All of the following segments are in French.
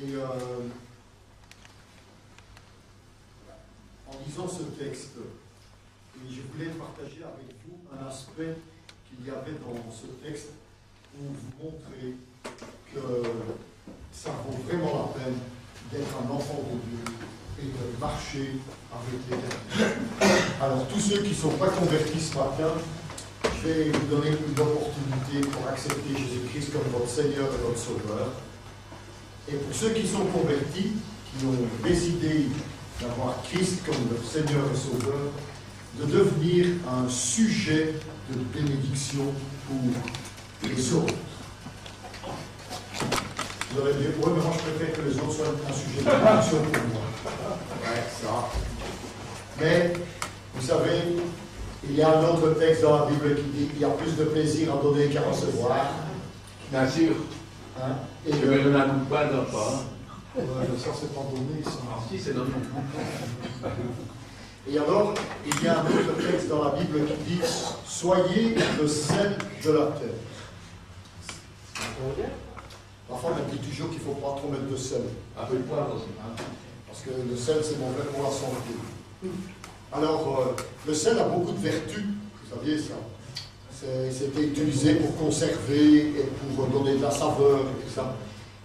Et en lisant ce texte, et je voulais partager avec vous un aspect qu'il y avait dans ce texte pour vous montrer que ça vaut vraiment la peine d'être un enfant de Dieu et de marcher avec l'Éternel. Alors, tous ceux qui ne sont pas convertis ce matin, je vais vous donner une opportunité pour accepter Jésus-Christ comme votre Seigneur et votre Sauveur. Et pour ceux qui sont convertis, qui ont décidé d'avoir Christ comme leur Seigneur et Sauveur, de devenir un sujet de bénédiction pour les autres. Vous allez dire, oui, mais moi je préfère que les autres soient un sujet de bénédiction pour moi. Ouais, ça. Mais, vous savez, il y a un autre texte dans la Bible qui dit qu'il y a plus de plaisir à donner qu'à recevoir. Bien sûr. Hein? Et je vais donner un coup de balle d'un pas. Ça, c'est pas donné, ça. Ah, si, c'est donné. Et alors, il y a un autre texte dans la Bible qui dit « Soyez le sel de la terre ». Parfois, on dit toujours qu'il ne faut pas trop mettre de sel. Un peu de poivre aussi. Parce que le sel, c'est mauvais pour la santé. Alors, le sel a beaucoup de vertus, vous saviez ça. C'était utilisé pour conserver et pour donner de la saveur et tout ça.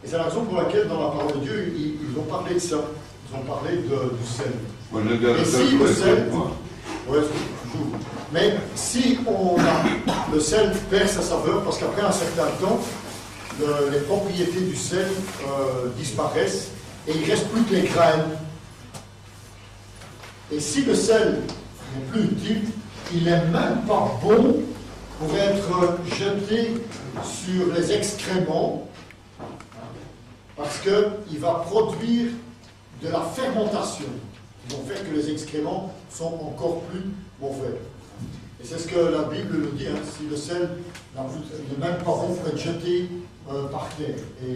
Et c'est la raison pour laquelle, dans la parole de Dieu, ils ont parlé de ça. Ils ont parlé du sel. Et si le sel, ouais, toujours. Mais si le sel perd sa saveur, parce qu'après un certain temps, les propriétés du sel disparaissent et il ne reste plus que les graines. Et si le sel n'est plus utile, il n'est même pas bon pour être jeté sur les excréments, parce qu'il va produire de la fermentation, qui vont faire que les excréments sont encore plus mauvais. Et c'est ce que la Bible nous dit, hein, si le sel n'est même pas bon pour être jeté par terre. Et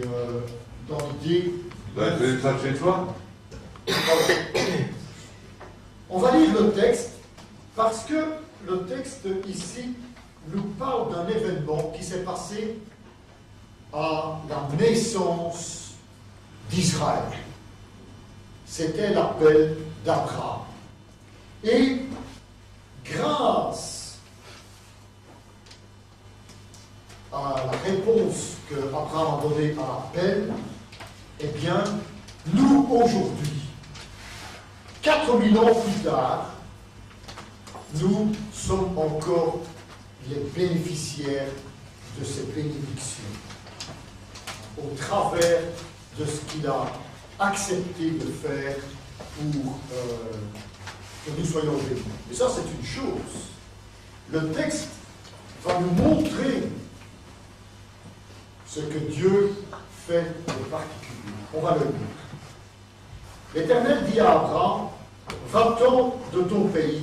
dans l'idée... Ça te fait toi? On va lire le texte, parce que le texte ici nous parle d'un événement qui s'est passé à la naissance d'Israël. C'était l'appel d'Abraham. Et grâce à la réponse que Abraham a donnée à l'appel, eh bien, nous aujourd'hui, 4000 ans plus tard, nous sommes encore les bénéficiaires de ces bénédictions au travers de ce qu'il a accepté de faire pour que nous soyons bénis. Et ça, c'est une chose. Le texte va nous montrer ce que Dieu fait de particulier. On va le lire. L'Éternel dit à Abraham, va-t'en de ton pays,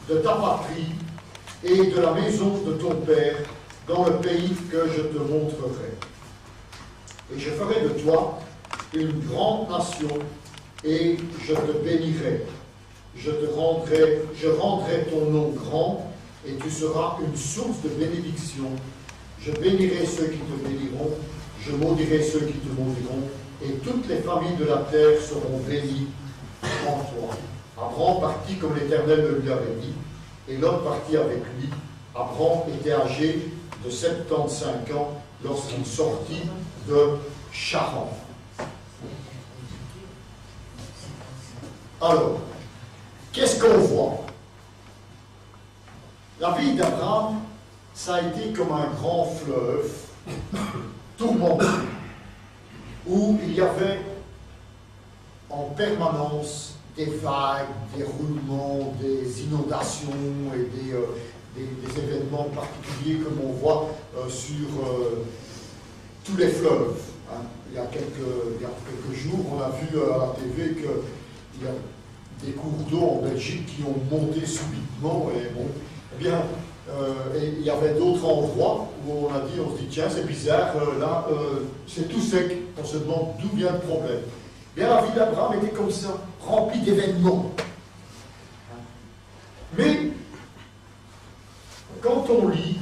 de ta patrie et de la maison de ton père dans le pays que je te montrerai. Et je ferai de toi une grande nation et je te bénirai. Je rendrai ton nom grand et tu seras une source de bénédiction. Je bénirai ceux qui te béniront, je maudirai ceux qui te maudiront, et toutes les familles de la terre seront bénies en toi. Abraham partit comme l'Éternel le lui avait dit, et l'homme partit avec lui. Abraham était âgé de 75 ans lorsqu'il sortit de Charan. Alors, qu'est-ce qu'on voit? La vie d'Abraham, ça a été comme un grand fleuve tourmenté, où il y avait en permanence des vagues, des roulements, des inondations et des événements particuliers comme on voit sur tous les fleuves. Hein. Il y a quelques jours, on a vu à la TV qu'il y a des cours d'eau en Belgique qui ont monté subitement. Et bon, eh bien, et il y avait d'autres endroits où on se dit, tiens, c'est bizarre, là, c'est tout sec. On se demande d'où vient le problème. Bien, la vie d'Abraham était comme ça, remplie d'événements. Mais, quand on lit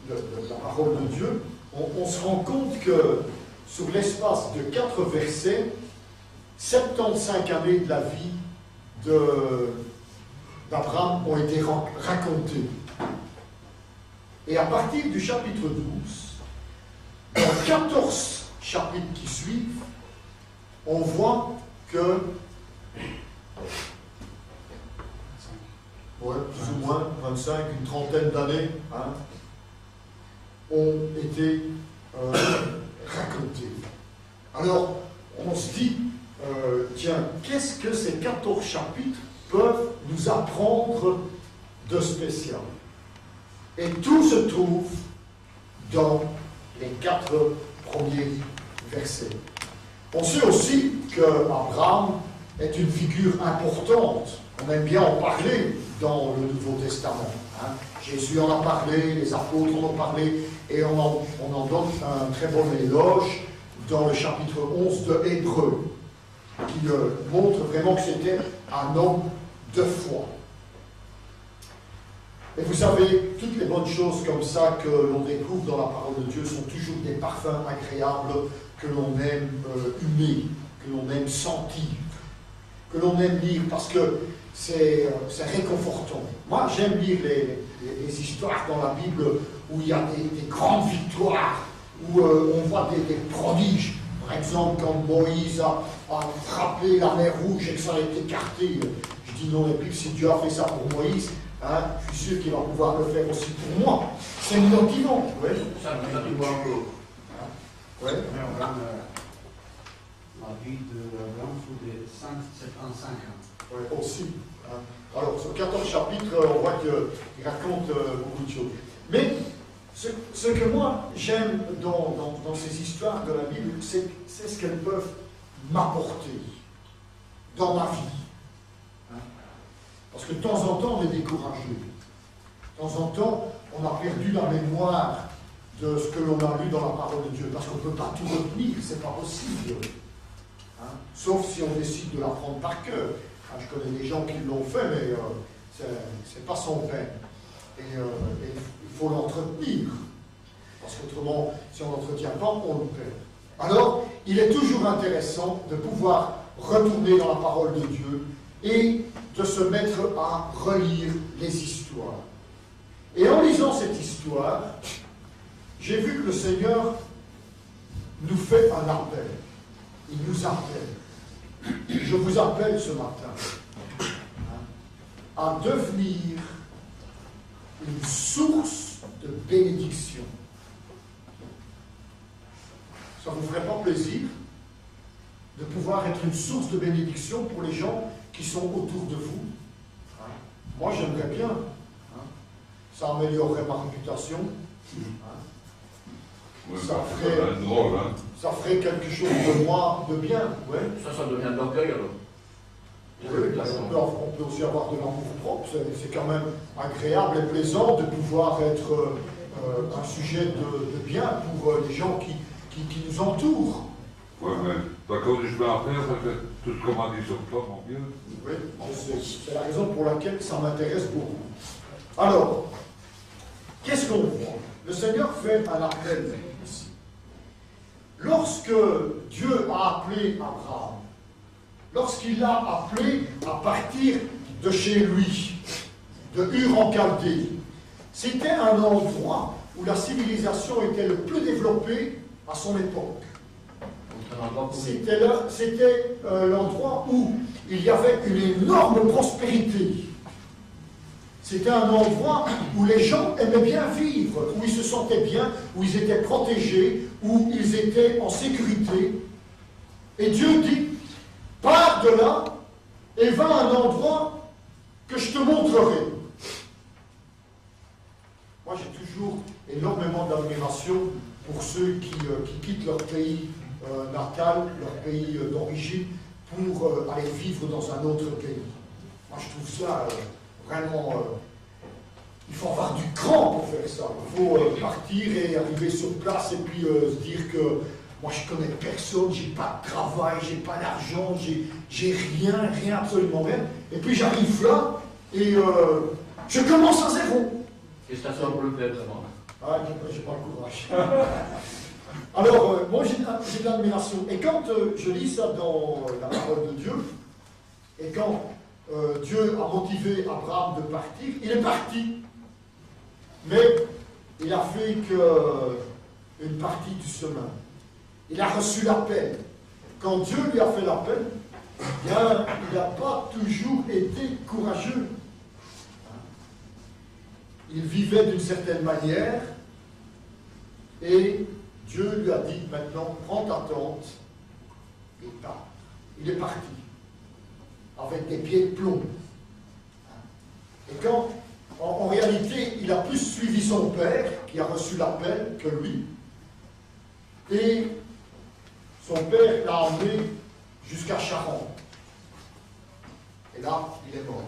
la parole de Dieu, on se rend compte que sur l'espace de 4 versets, 75 années de la vie d'Abraham ont été racontées. Et à partir du chapitre 12, dans 14 chapitres qui suivent, on voit que plus ou moins 25, une trentaine d'années ont été racontées. Alors, on se dit, tiens, qu'est-ce que ces 14 chapitres peuvent nous apprendre de spécial? Et tout se trouve dans les 4 premiers versets. On sait aussi qu'Abraham est une figure importante. On aime bien en parler dans le Nouveau Testament. Jésus en a parlé, les apôtres en ont parlé, et on en donne un très bon éloge dans le chapitre 11 de Hébreux, qui montre vraiment que c'était un homme de foi. Et vous savez, toutes les bonnes choses comme ça que l'on découvre dans la parole de Dieu sont toujours des parfums agréables que l'on aime humer, que l'on aime sentir, que l'on aime lire, parce que c'est réconfortant. Moi, j'aime lire les histoires dans la Bible où il y a des grandes victoires, où on voit des prodiges. Par exemple, quand Moïse a frappé la mer Rouge et que ça a été écarté, je dis non, et puis si Dieu a fait ça pour Moïse, je suis sûr qu'il va pouvoir le faire aussi pour moi. C'est motivant. Ouais. Ça nous a un peu. Ouais. La vie de Abraham sous les 75 ans. Ouais, aussi. Alors, sur 14 chapitres, on voit qu'il raconte beaucoup de choses. Mais ce que moi j'aime dans ces histoires de la Bible, c'est ce qu'elles peuvent m'apporter dans ma vie. Parce que de temps en temps, on est découragé. De temps en temps, on a perdu la mémoire de ce que l'on a lu dans la parole de Dieu. Parce qu'on ne peut pas tout retenir, c'est pas possible. Sauf si on décide de l'apprendre par cœur. Je connais des gens qui l'ont fait, mais c'est pas son peine. Et il faut l'entretenir. Parce qu'autrement, si on ne l'entretient pas, on le perd. Alors, il est toujours intéressant de pouvoir retourner dans la parole de Dieu et de se mettre à relire les histoires. Et en lisant cette histoire, j'ai vu que le Seigneur nous fait un appel. Il nous appelle. Je vous appelle ce matin à devenir une source de bénédiction. Ça ne vous ferait pas plaisir de pouvoir être une source de bénédiction pour les gens qui sont autour de vous? Moi, j'aimerais bien. Ça améliorerait ma réputation. Ouais, ça ferait quelque chose de moi de bien. Ouais. Ça devient de l'orgueil alors. Oui, on peut aussi avoir de l'amour propre. C'est quand même agréable et plaisant de pouvoir être un sujet de bien pour les gens qui nous entourent. Oui, mais t'as cause du chemin à faire, ça fait tout ce qu'on m'a dit sur toi, mon vieux. Oui, c'est la raison pour laquelle ça m'intéresse beaucoup. Alors, qu'est-ce qu'on voit? Le Seigneur fait un appel ici. Lorsque Dieu a appelé Abraham, lorsqu'il l'a appelé à partir de chez lui, de Ur en Chaldée, c'était un endroit où la civilisation était le plus développée à son époque. C'était l'endroit où il y avait une énorme prospérité. C'était un endroit où les gens aimaient bien vivre, où ils se sentaient bien, où ils étaient protégés, où ils étaient en sécurité. Et Dieu dit, pars de là et va à un endroit que je te montrerai. Moi, j'ai toujours énormément d'admiration pour ceux qui quittent leur pays natal, leur pays d'origine, pour aller vivre dans un autre pays. Moi, je trouve ça vraiment... il faut avoir du cran pour faire ça. Il faut partir et arriver sur place et puis se dire que moi, je connais personne, j'ai pas de travail, j'ai pas d'argent, j'ai rien, absolument rien. Et puis j'arrive là et je commence à zéro. Et c'est ça pour le faire vraiment. Ah, j'ai pas le courage. Alors, moi j'ai de l'admiration. Et quand je lis ça dans la parole de Dieu, et quand Dieu a motivé Abraham de partir, il est parti. Mais il a fait qu'une partie du chemin. Il a reçu l'appel. Quand Dieu lui a fait l'appel, bien, il n'a pas toujours été courageux. Il vivait d'une certaine manière et Dieu lui a dit maintenant, prends ta tente et pars. Il est parti avec des pieds de plomb. Et quand, en réalité, il a plus suivi son père qui a reçu l'appel que lui, et son père l'a emmené jusqu'à Charan. Et là, il est mort.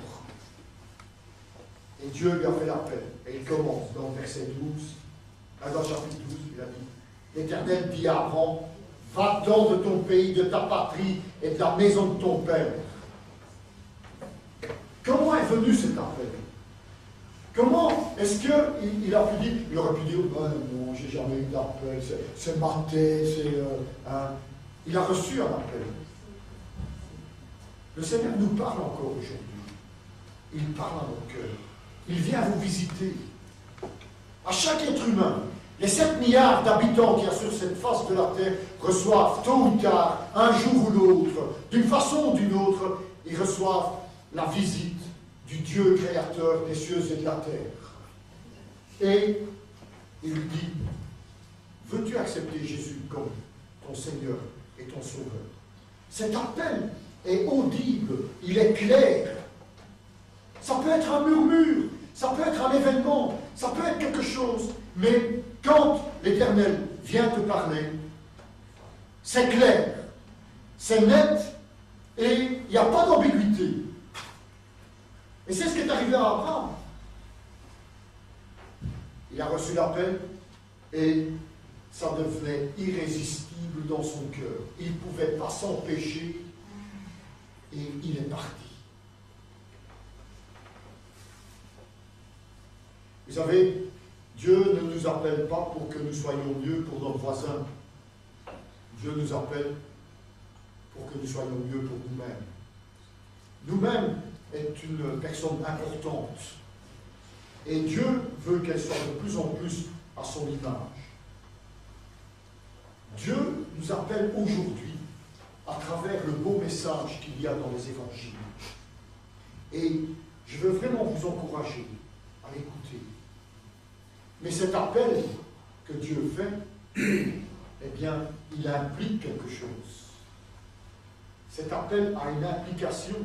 Et Dieu lui a fait l'appel. Et il commence dans verset 12, dans chapitre 12, il a dit, l'Éternel dit à Abraham, va-t'en de ton pays, de ta patrie et de la maison de ton père. Comment est venu cet appel? Comment est-ce qu'il a pu dire, il aurait pu dire, ben non, j'ai jamais eu d'appel, c'est maté, c'est... Il a reçu un appel. Le Seigneur nous parle encore aujourd'hui. Il parle à nos cœurs. Il vient vous visiter. À chaque être humain, les 7 milliards d'habitants qu'il y a sur cette face de la terre reçoivent tôt ou tard, un jour ou l'autre, d'une façon ou d'une autre, ils reçoivent la visite du Dieu créateur des cieux et de la terre. Et il lui dit, veux-tu accepter Jésus comme ton Seigneur et ton Sauveur? Cet appel est audible, il est clair. Ça peut être un murmure, ça peut être un événement, ça peut être quelque chose, mais quand l'Éternel vient te parler, c'est clair, c'est net, et il n'y a pas d'ambiguïté. Et c'est ce qui est arrivé à Abraham. Il a reçu l'appel, et ça devenait irrésistible dans son cœur. Il ne pouvait pas s'empêcher, et il est parti. Vous savez, Dieu ne nous appelle pas pour que nous soyons mieux pour notre voisin. Dieu nous appelle pour que nous soyons mieux pour nous-mêmes. Nous-mêmes est une personne importante. Et Dieu veut qu'elle soit de plus en plus à son image. Dieu nous appelle aujourd'hui à travers le beau message qu'il y a dans les évangiles. Et je veux vraiment vous encourager à l'écouter. Mais cet appel que Dieu fait, eh bien, il implique quelque chose. Cet appel a une implication.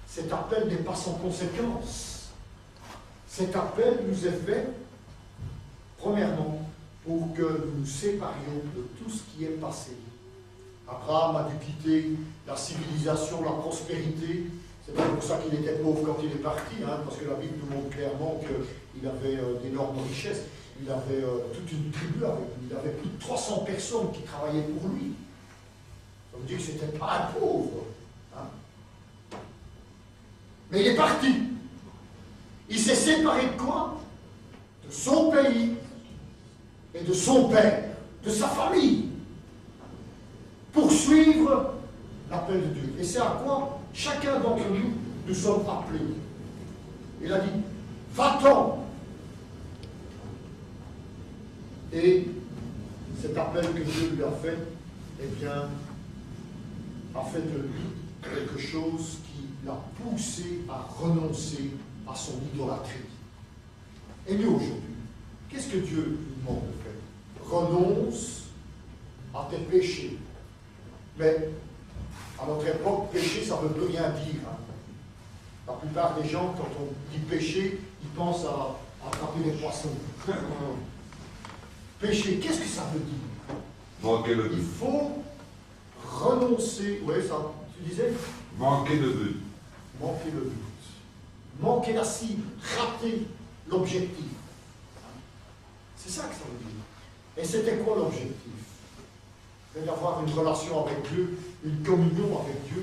Cet appel n'est pas sans conséquence. Cet appel nous est fait, premièrement, pour que nous nous séparions de tout ce qui est passé. Abraham a dû quitter la civilisation, la prospérité. C'est pas pour ça qu'il était pauvre quand il est parti, parce que la Bible nous montre clairement qu'il avait d'énormes richesses. Il avait toute une tribu avec lui. Il avait plus de 300 personnes qui travaillaient pour lui. Ça veut dire que ce n'était pas un pauvre. Mais il est parti. Il s'est séparé de quoi? De son pays et de son père, de sa famille, pour suivre l'appel de Dieu. Et c'est à quoi chacun d'entre nous, nous sommes appelés. Il a dit, va-t'en. Et cet appel que Dieu lui a fait, eh bien, a fait de lui quelque chose qui l'a poussé à renoncer à son idolâtrie. Et nous aujourd'hui, qu'est-ce que Dieu nous demande de faire? Renonce à tes péchés. Mais à notre époque, péché, ça ne veut plus rien dire. La plupart des gens, quand on dit péché, ils pensent à attraper les poissons. Péché, qu'est-ce que ça veut dire? Manquer le but. Il faut renoncer. Oui, ça, tu disais? Manquer le but. Manquer le but. Manquer la cible. Rater l'objectif. C'est ça que ça veut dire. Et c'était quoi l'objectif? C'est d'avoir une relation avec Dieu, une communion avec Dieu.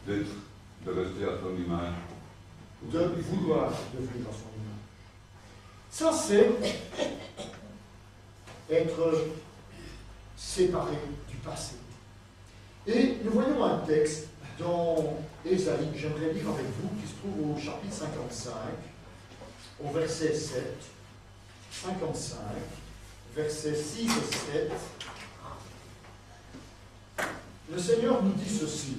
De rester à son image. De vouloir devenir à son image. Ça, c'est être séparés du passé. Et nous voyons un texte dans Ésaïe, que j'aimerais lire avec vous, qui se trouve au chapitre 55, au verset 7. 55, versets 6 et 7. Le Seigneur nous dit ceci.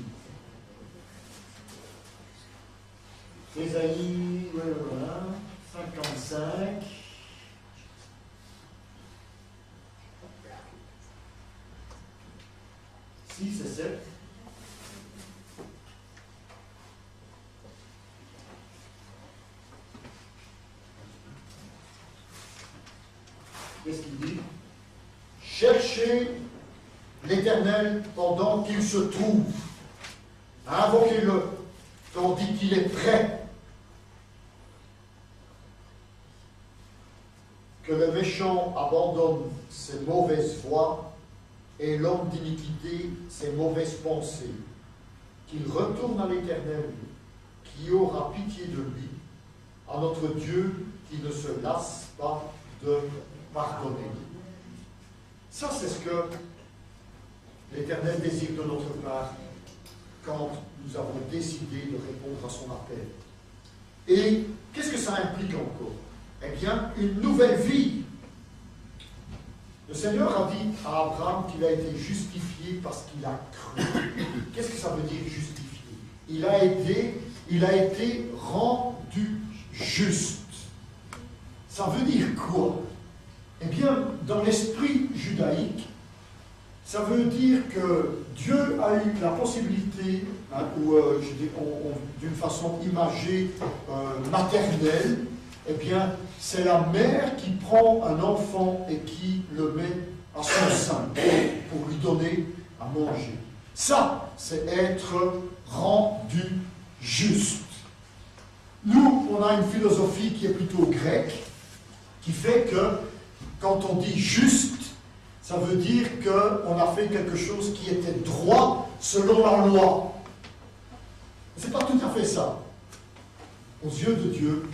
Ésaïe, voilà, 55. « 6 et 7. Qu'est-ce qu'il dit? Cherchez l'Éternel pendant qu'il se trouve. Invoquez-le tandis qu'il est prêt. Que le méchant abandonne ses mauvaises voies et l'homme d'iniquité ses mauvaises pensées. Qu'il retourne à l'Éternel, qui aura pitié de lui, à notre Dieu qui ne se lasse pas de pardonner. Ça, c'est ce que l'Éternel désire de notre part quand nous avons décidé de répondre à son appel. Et qu'est-ce que ça implique encore? Eh bien, une nouvelle vie. Le Seigneur a dit à Abraham qu'il a été justifié parce qu'il a cru. Qu'est-ce que ça veut dire justifié? Il a été rendu juste. Ça veut dire quoi? Eh bien, dans l'esprit judaïque, ça veut dire que Dieu a eu la possibilité, je dis d'une façon imagée, maternelle, eh bien, c'est la mère qui prend un enfant et qui le met à son sein pour lui donner à manger. Ça, c'est être rendu juste. Nous, on a une philosophie qui est plutôt grecque, qui fait que quand on dit juste, ça veut dire qu'on a fait quelque chose qui était droit selon la loi. Ce n'est pas tout à fait ça. Aux yeux de Dieu,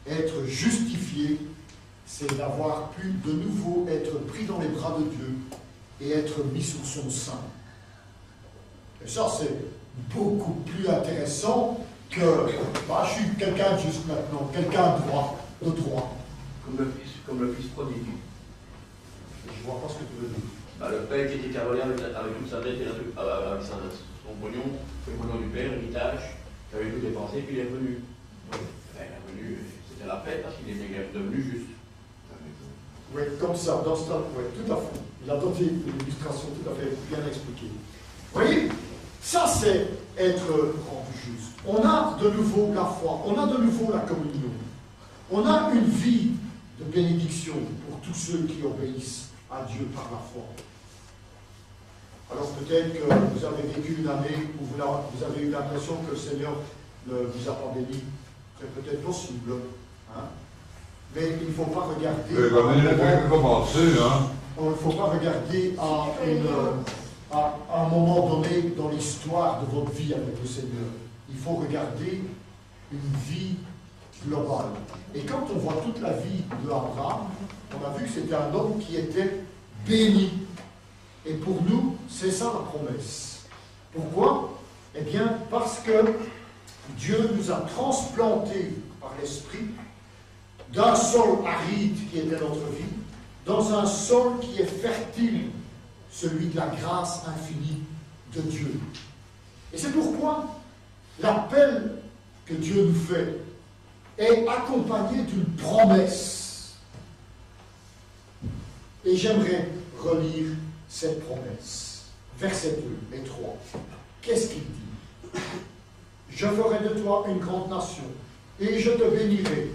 être justifié, c'est d'avoir pu de nouveau être pris dans les bras de Dieu et être mis sur son sein. Et ça, c'est beaucoup plus intéressant que je suis quelqu'un de juste maintenant, quelqu'un de droit. Comme le fils prodigue. Je ne vois pas ce que tu veux dire. Le père qui était cavalier avec toute sa dette et avec son pognon, le pognon du père, l'héritage, qui avait tout dépensé, puis il est revenu. Il est revenu, c'était la fête parce qu'il était devenu juste. Oui, comme ça, dans ce temps, oui, tout à fait. Il a donné une illustration tout à fait bien expliquée. Vous voyez, ça c'est être rendu juste. On a de nouveau la foi, on a de nouveau la communion. On a une vie de bénédiction pour tous ceux qui obéissent à Dieu par la foi. Alors peut-être que vous avez vécu une année où vous avez eu l'impression que le Seigneur ne vous a pas béni. C'est peut-être possible. Hein? Mais il ne faut pas regarder. Il ne faut pas regarder à un moment donné dans l'histoire de votre vie avec le Seigneur. Il faut regarder une vie globale. Et quand on voit toute la vie d'Abraham, on a vu que c'était un homme qui était béni. Et pour nous, c'est ça la promesse. Pourquoi? Eh bien, parce que Dieu nous a transplantés par l'Esprit d'un sol aride qui était notre vie, dans un sol qui est fertile, celui de la grâce infinie de Dieu. Et c'est pourquoi l'appel que Dieu nous fait est accompagné d'une promesse. Et j'aimerais relire cette promesse. Versets 2 et 3. Qu'est-ce qu'il dit? Je ferai de toi une grande nation, et je te bénirai.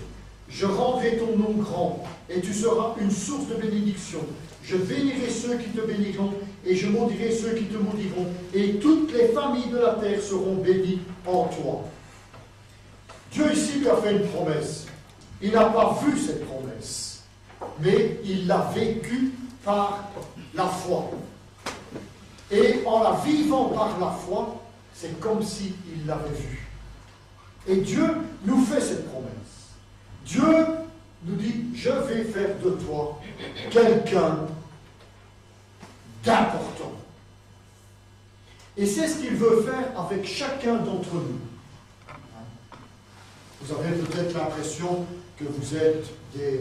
Je rendrai ton nom grand, et tu seras une source de bénédiction. Je bénirai ceux qui te béniront, et je maudirai ceux qui te maudiront, et toutes les familles de la terre seront bénies en toi. Dieu ici lui a fait une promesse. Il n'a pas vu cette promesse, mais il l'a vécue par la foi. Et en la vivant par la foi, c'est comme s'il l'avait vue. Et Dieu nous fait cette promesse. Dieu nous dit, je vais faire de toi quelqu'un d'important. Et c'est ce qu'il veut faire avec chacun d'entre nous. Vous avez peut-être l'impression que vous êtes des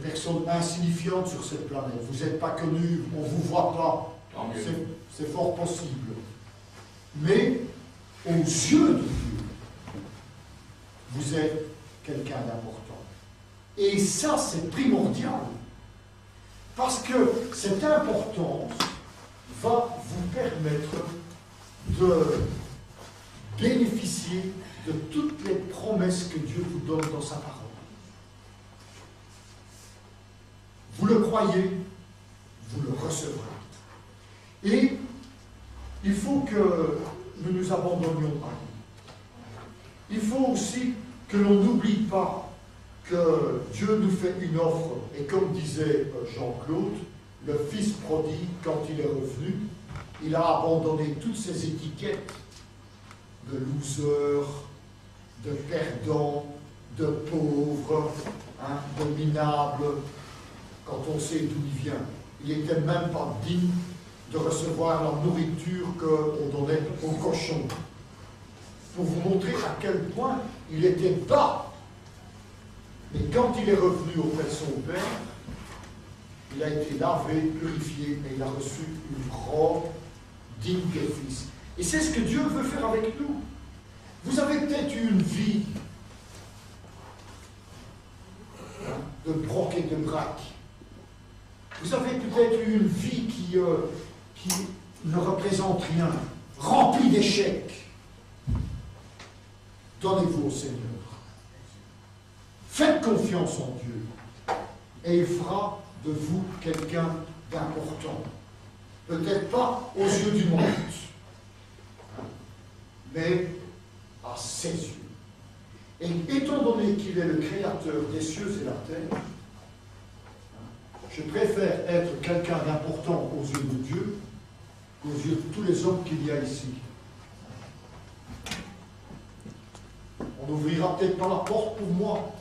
personnes insignifiantes sur cette planète. Vous n'êtes pas connus, on ne vous voit pas. C'est fort possible. Mais aux yeux de Dieu, vous êtes quelqu'un d'important. Et ça, c'est primordial. Parce que cette importance va vous permettre de bénéficier de toutes les promesses que Dieu vous donne dans sa parole. Vous le croyez, vous le recevrez. Et il faut que nous nous abandonnions à lui. Il faut aussi que l'on n'oublie pas que Dieu nous fait une offre, et comme disait Jean-Claude, le fils prodigue, quand il est revenu, il a abandonné toutes ses étiquettes de loser, de perdant, de pauvre, de minable, quand on sait d'où il vient. Il n'était même pas digne de recevoir la nourriture qu'on donnait aux cochons. Pour vous montrer à quel point il était bas. Mais quand il est revenu auprès de son Père, il a été lavé, purifié, et il a reçu une robe digne de fils. Et c'est ce que Dieu veut faire avec nous. Vous avez peut-être eu une vie de broc et de braque. Vous avez peut-être eu une vie qui ne représente rien, remplie d'échecs. Donnez-vous au Seigneur. Faites confiance en Dieu. Et il fera de vous quelqu'un d'important. Peut-être pas aux yeux du monde, mais à ses yeux. Et étant donné qu'il est le créateur des cieux et la terre, je préfère être quelqu'un d'important aux yeux de Dieu qu'aux yeux de tous les hommes qu'il y a ici. On n'ouvrira peut-être pas la porte pour moi,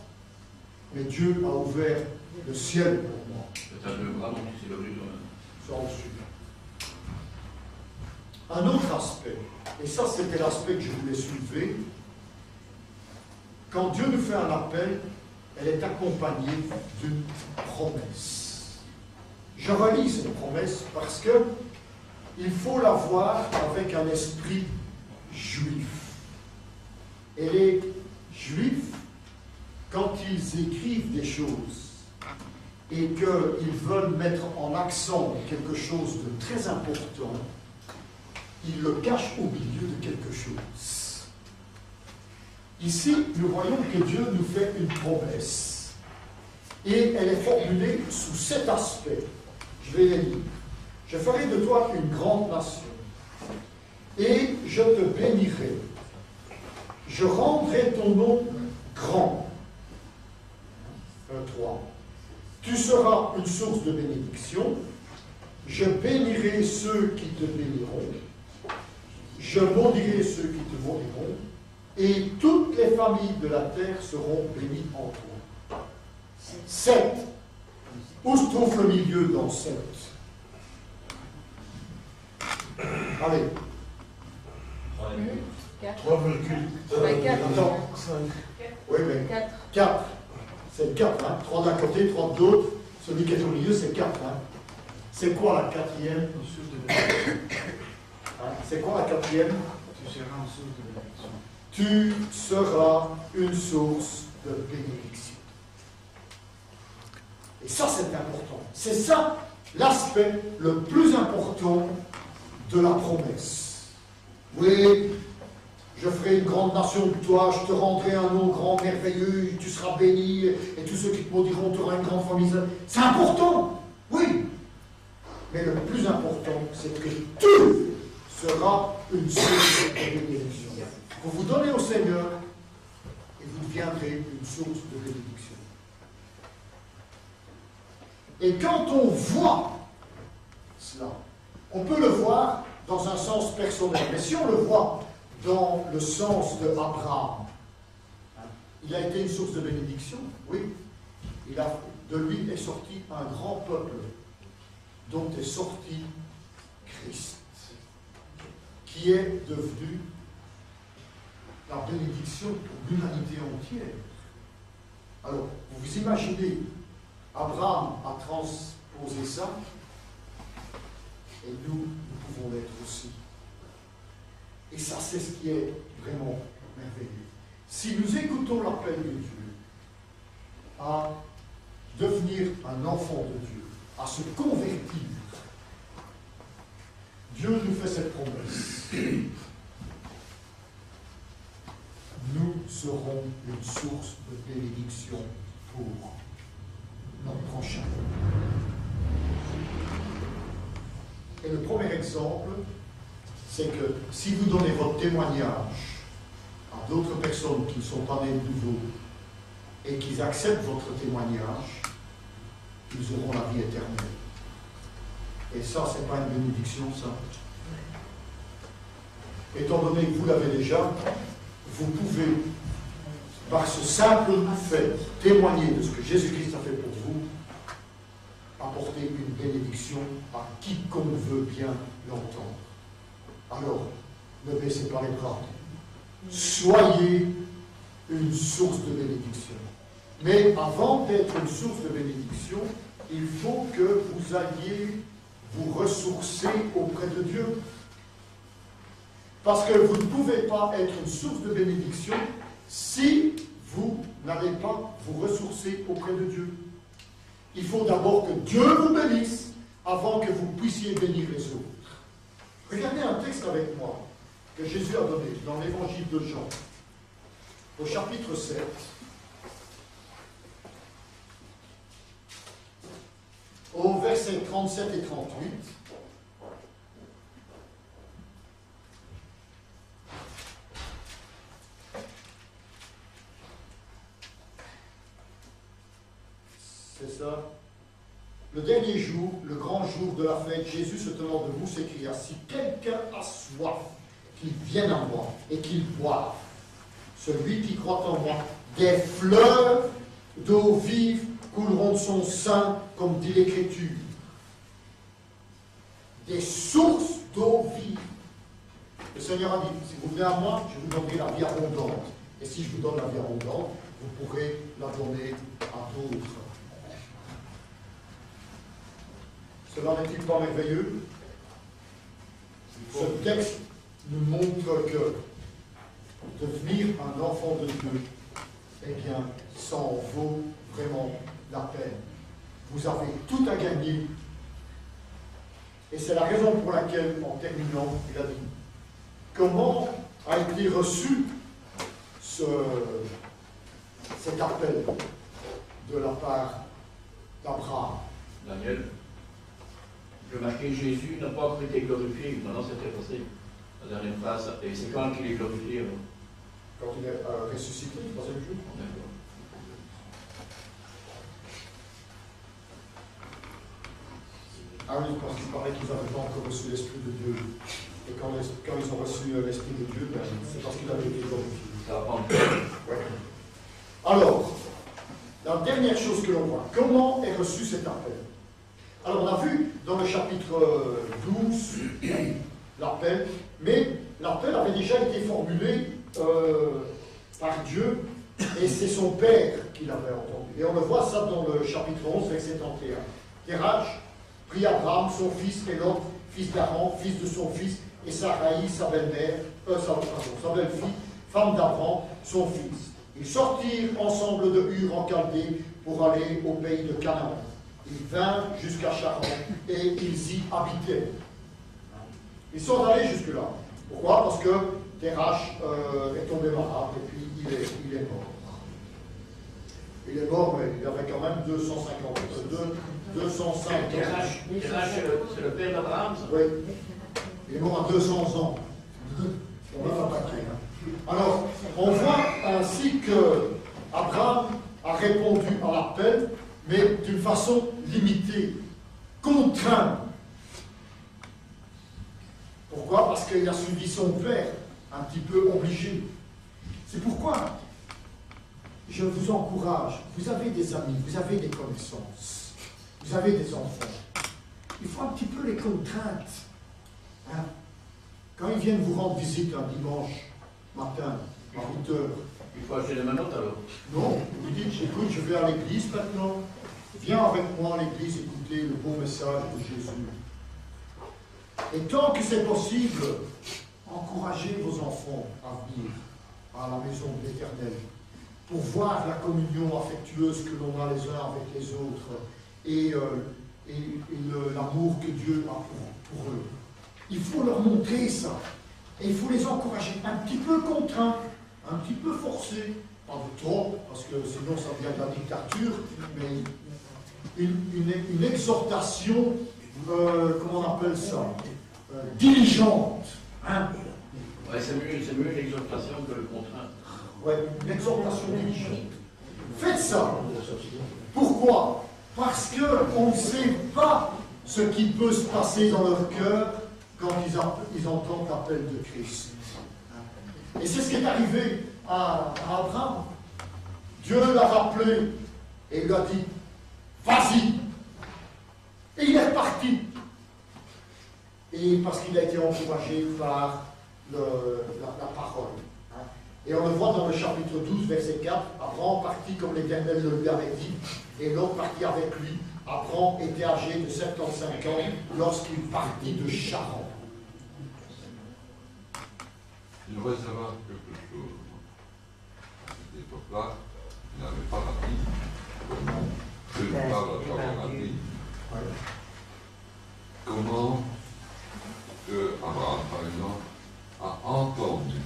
mais Dieu a ouvert le ciel pour moi. C'est un peu grave, donc c'est l'objet de... Ça en suit. Un autre aspect, et ça c'était l'aspect que je voulais soulever, quand Dieu nous fait un appel, elle est accompagnée d'une promesse. Je relis cette promesse parce que il faut la voir avec un esprit juif. Et les juifs, quand ils écrivent des choses et qu'ils veulent mettre en accent quelque chose de très important, ils le cachent au milieu de quelque chose. Ici, nous voyons que Dieu nous fait une promesse. Et elle est formulée sous cet aspect. Je vais les lire. Je ferai de toi une grande nation, et je te bénirai. Je rendrai ton nom grand. 3. Tu seras une source de bénédiction. Je bénirai ceux qui te béniront. Je maudirai ceux qui te maudiront. Et toutes les familles de la terre seront bénies en toi. 7. Où se trouve le milieu dans 7? Allez. 4. Attends. Oui, mais 4. C'est 4, hein. 3 d'un côté, 3 de l'autre. Celui qui est au milieu, c'est 4. Hein. C'est quoi la quatrième? C'est quoi la quatrième? Tu seras une source de bénédiction. Et ça, c'est important. C'est ça l'aspect le plus important de la promesse. Oui, je ferai une grande nation de toi, je te rendrai un nom grand, merveilleux, tu seras béni, et tous ceux qui te maudiront, tu auras une grande famille. C'est important, oui. Mais le plus important, c'est que tu seras une source de bénédiction. Vous vous donnez au Seigneur, et vous deviendrez une source de bénédiction. Et quand on voit cela, on peut le voir dans un sens personnel. Mais si on le voit dans le sens de Abraham, il a été une source de bénédiction, oui. De lui est sorti un grand peuple. dont est sorti Christ, qui est devenu la bénédiction pour l'humanité entière. Alors, vous vous imaginez, Abraham a transposé ça, et nous pouvons l'être aussi. Et ça, c'est ce qui est vraiment merveilleux. Si nous écoutons l'appel de Dieu à devenir un enfant de Dieu, à se convertir, Dieu nous fait cette promesse. Nous serons une source de bénédiction pour notre prochain. Et le premier exemple, c'est que si vous donnez votre témoignage à d'autres personnes qui ne sont pas nées de nouveau et qu'ils acceptent votre témoignage, ils auront la vie éternelle. Et ça, ce n'est pas une bénédiction, ça. Étant donné que vous l'avez déjà, vous pouvez, par ce simple fait, témoigner de ce que Jésus-Christ a fait pour vous, apporter une bénédiction à quiconque veut bien l'entendre. Alors, ne baissez pas les bras. Soyez une source de bénédiction. Mais avant d'être une source de bénédiction, il faut que vous alliez vous ressourcer auprès de Dieu. Parce que vous ne pouvez pas être une source de bénédiction si vous n'allez pas vous ressourcer auprès de Dieu. Il faut d'abord que Dieu vous bénisse avant que vous puissiez bénir les autres. Regardez un texte avec moi que Jésus a donné dans l'évangile de Jean, au chapitre 7. Au verset 37 et 38. C'est ça. Le dernier jour, le grand jour de la fête, Jésus se tenant debout s'écria, si quelqu'un a soif, qu'il vienne à moi et qu'il boive. Celui qui croit en moi, des fleuves d'eau vive couleront de son sein, comme dit l'Écriture. Des sources d'eau vive. Le Seigneur a dit, si vous venez à moi, je vous donnerai la vie abondante. Et si je vous donne la vie abondante, vous pourrez la donner à d'autres. Cela n'est-il pas merveilleux? Ce texte nous montre que devenir un enfant de Dieu, eh bien, ça en vaut vraiment la peine. Vous avez tout à gagner. Et c'est la raison pour laquelle, en terminant, il a dit, comment a été reçu cet appel de la part d'Abraham? Daniel, le marqué Jésus n'a pas encore été glorifié. Maintenant, c'était passé. La dernière phrase, et c'est quand qu'il est glorifié? Quand il est ressuscité le troisième jour. D'accord. Ah oui, parce qu'il paraît qu'ils n'avaient pas encore reçu l'Esprit de Dieu. Et quand ils ont reçu l'Esprit de Dieu, ben, c'est parce qu'il avait été glorifié. Ça va prendre. Ouais. Alors, la dernière chose que l'on voit, comment est reçu cet appel? Alors, on a vu dans le chapitre 12 l'appel, mais l'appel avait déjà été formulé par Dieu, et c'est son Père qui l'avait entendu. Et on le voit ça dans le chapitre 11, verset 31. Terach prit Abraham, son fils, et l'autre, fils d'Aaron, fils de son fils, et Sarai, sa belle-mère, sa belle-fille, femme d'Abraham, son fils. Ils sortirent ensemble de Ur en Chaldée pour aller au pays de Canaan. Ils vinrent jusqu'à Charan et ils y habitaient. Ils sont allés jusque-là. Pourquoi? Parce que Terach est tombé malade et puis il est mort. Il est mort, mais il avait quand même 205 ans. Terach, c'est le père d'Abraham, ça? Oui. Il est mort à 200 ans. On va attaquer. Alors, on voit ainsi que Abraham a répondu à l'appel, mais d'une façon limitée, contrainte. Pourquoi? Parce qu'il a suivi son père, un petit peu obligé. C'est pourquoi je vous encourage, vous avez des amis, vous avez des connaissances, vous avez des enfants. il faut un petit peu les contraintes. Hein? Quand ils viennent vous rendre visite un dimanche matin, à 8 heures, Il faut acheter les manottes alors. non, vous dites, écoute, je vais à l'église maintenant, viens avec moi à l'église écouter le bon message de Jésus. Et tant que c'est possible, encouragez vos enfants à venir à la maison de l'Éternel pour voir la communion affectueuse que l'on a les uns avec les autres et l'amour que Dieu a pour eux. Il faut leur montrer ça. Et il faut les encourager, un petit peu contraints, un petit peu forcés, pas de trop, parce que sinon ça devient de la dictature, mais une exhortation, comment on appelle ça, diligente. Hein? Ouais, c'est mieux l'exhortation que le contraint. Ouais, une exhortation diligente. Faites ça. Pourquoi? Parce qu'on ne sait pas ce qui peut se passer dans leur cœur quand ils entendent l'appel de Christ. Et c'est ce qui est arrivé à Abraham. Dieu l'a rappelé et il lui a dit, vas-y. Et il est reparti. Et parce qu'il a été encouragé par la parole. Et on le voit dans le chapitre 12, verset 4, Abraham partit comme l'Éternel le lui avait dit, et l'autre partit avec lui. Abraham était âgé de 75 ans lorsqu'il partit de Charan. Je voudrais savoir quelque chose. À cette époque-là, il n'avait pas la Bible. Comment Dieu parle à travers la Bible. Comment que Abraham, par exemple, a entendu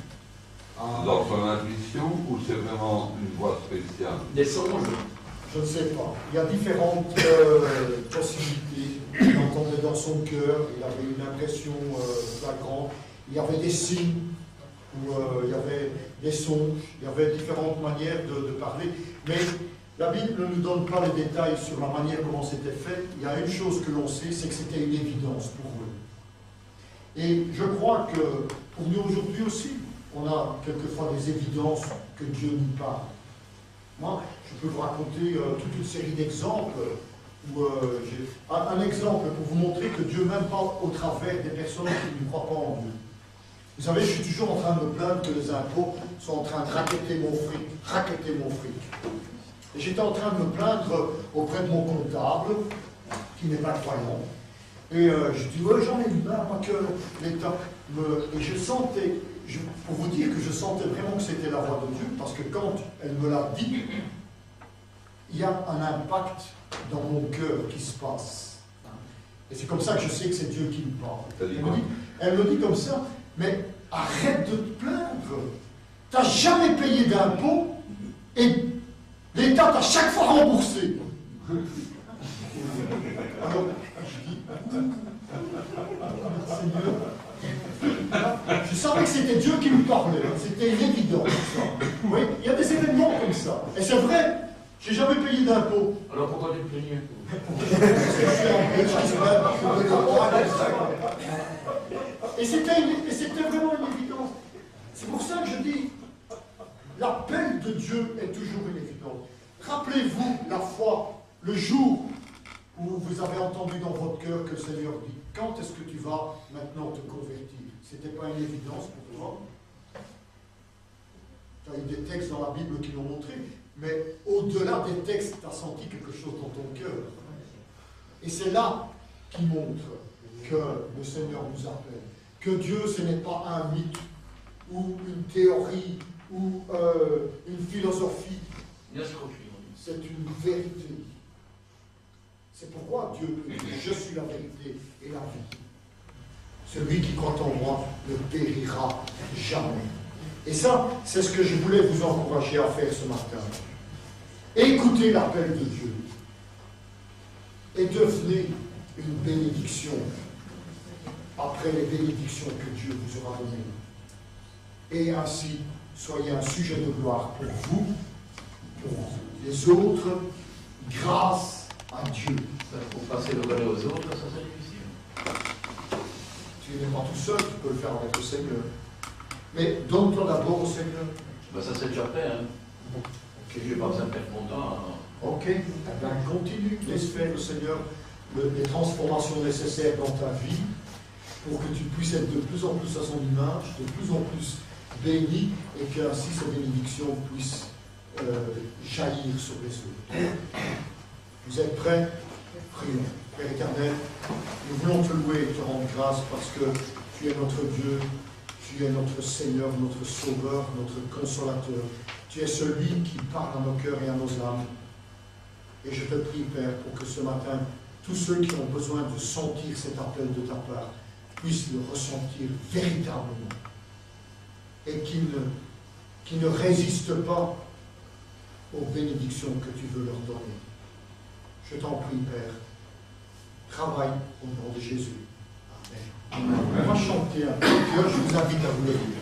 dans son intuition ou c'est vraiment une voix spéciale? Des songes. Je ne sais pas. Il y a différentes possibilités. Il entendait dans son cœur, il avait une impression flagrante. Il y avait des signes, où il y avait des songes, il y avait différentes manières de parler. Mais la Bible ne nous donne pas les détails sur la manière comment c'était fait. Il y a une chose que l'on sait, c'est que c'était une évidence pour eux. Et je crois que pour nous aujourd'hui aussi, on a quelquefois des évidences que Dieu nous parle. Moi, je peux vous raconter toute une série d'exemples. Un exemple pour vous montrer que Dieu même parle au travers des personnes qui ne croient pas en Dieu. Vous savez, je suis toujours en train de me plaindre que les impôts sont en train de racketter mon fric. Et j'étais en train de me plaindre auprès de mon comptable, qui n'est pas croyant. Et je dis, ouais, j'en ai eu marre, moi, que l'État me... Et je sentais, pour vous dire que je sentais vraiment que c'était la voix de Dieu, parce que quand elle me l'a dit, il y a un impact dans mon cœur qui se passe. Et c'est comme ça que je sais que c'est Dieu qui me parle. Elle me dit comme ça, mais arrête de te plaindre. Tu n'as jamais payé d'impôts et l'État t'a chaque fois remboursé. Alors, je dis, Seigneur, je savais que c'était Dieu qui me parlait, c'était une évidence. Oui, il y a des événements comme ça. Et c'est vrai, j'ai jamais payé d'impôts. Alors pourquoi tu te plaignais? Et c'était vraiment une évidence. C'est pour ça que je dis, l'appel de Dieu est toujours une évidence. Rappelez-vous la fois, le jour où vous avez entendu dans votre cœur que le Seigneur dit, quand est-ce que tu vas maintenant te convertir? C'était pas une évidence pour toi? Tu as eu des textes dans la Bible qui l'ont montré, mais au-delà des textes, tu as senti quelque chose dans ton cœur. Et c'est là qui montre que le Seigneur nous appelle. Que Dieu, ce n'est pas un mythe, ou une théorie, ou une philosophie. C'est une vérité. C'est pourquoi Dieu dit, je suis la vérité et la vie. Celui qui croit en moi ne périra jamais. Et ça, c'est ce que je voulais vous encourager à faire ce matin. Écoutez l'appel de Dieu. Et devenez une bénédiction après les bénédictions que Dieu vous aura données. Et ainsi, soyez un sujet de gloire pour vous, pour les autres, grâce à Dieu. Pour passer le relais aux autres, ça c'est difficile. Tu n'es pas tout seul, tu peux le faire avec le Seigneur. Mais donne-toi d'abord au Seigneur. Ben, ça c'est déjà fait, hein. Okay. Je n'ai pas besoin de perdre mon temps. Ok, eh bien, continue, laisse faire le Seigneur. les transformations nécessaires dans ta vie pour que tu puisses être de plus en plus à son image, de plus en plus béni, et qu'ainsi cette bénédiction puisse jaillir sur les autres. Vous êtes prêts? Prions. Père éternel, nous voulons te louer et te rendre grâce parce que tu es notre Dieu, tu es notre Seigneur, notre Sauveur, notre Consolateur. Tu es celui qui parle à nos cœurs et à nos âmes. Et je te prie, Père, pour que ce matin, tous ceux qui ont besoin de sentir cet appel de ta part puissent le ressentir véritablement et qu'ils ne résistent pas aux bénédictions que tu veux leur donner. Je t'en prie, Père, travaille au nom de Jésus. Amen. On va chanter un peu, je vous invite à vous lever.